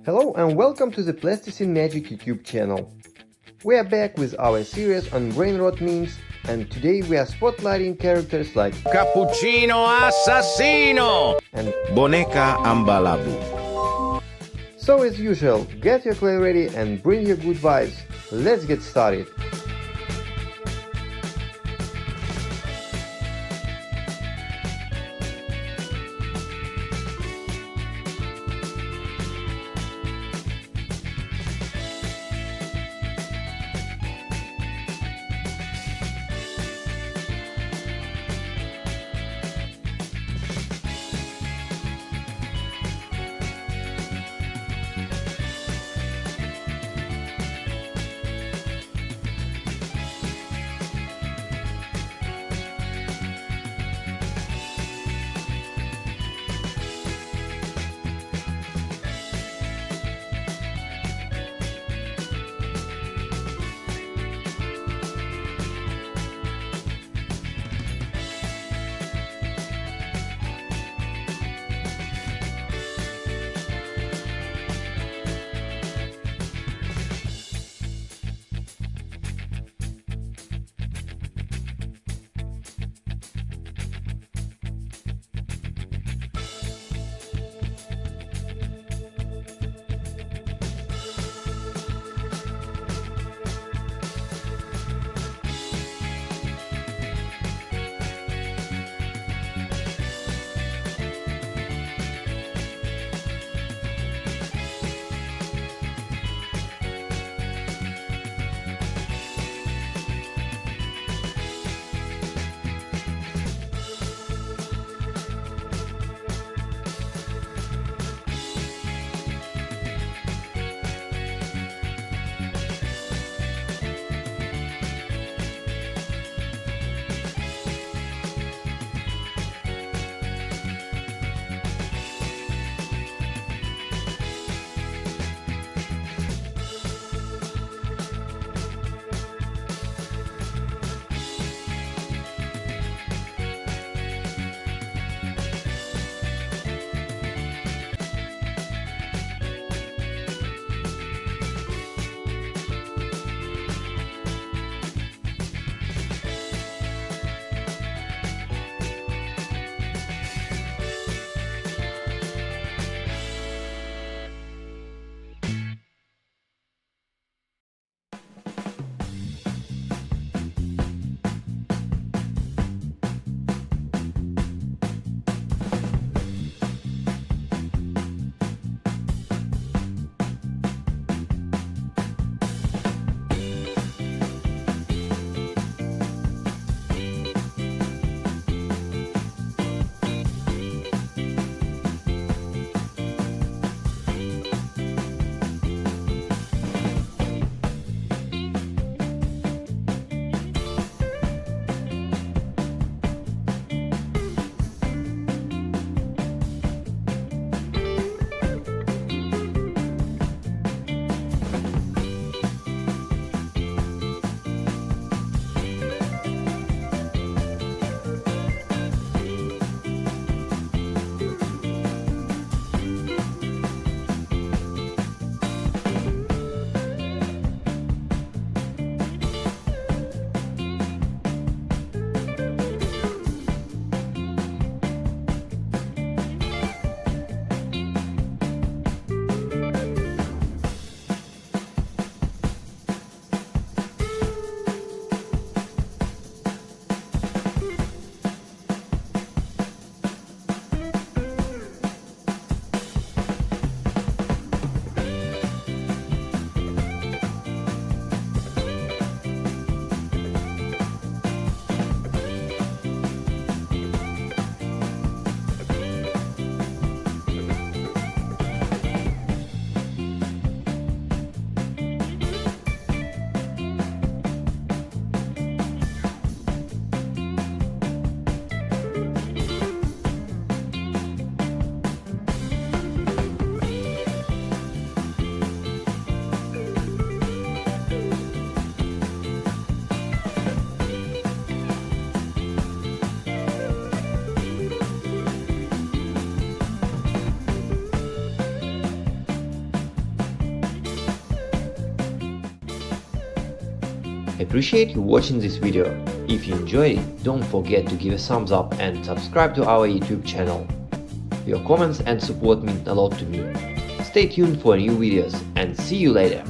Hello and welcome to the Plasticine Magic YouTube channel. We are back with our series on brain rot memes, and today we are spotlighting characters like Cappuccino assassino! and Boneca Ambalabu. so as usual, get your clay ready and bring your good vibes. Let's get started. I appreciate you watching this video. If you enjoyed it, don't forget to give a thumbs up and subscribe to our YouTube channel. Your comments and support mean a lot to me. Stay tuned for new videos and see you later.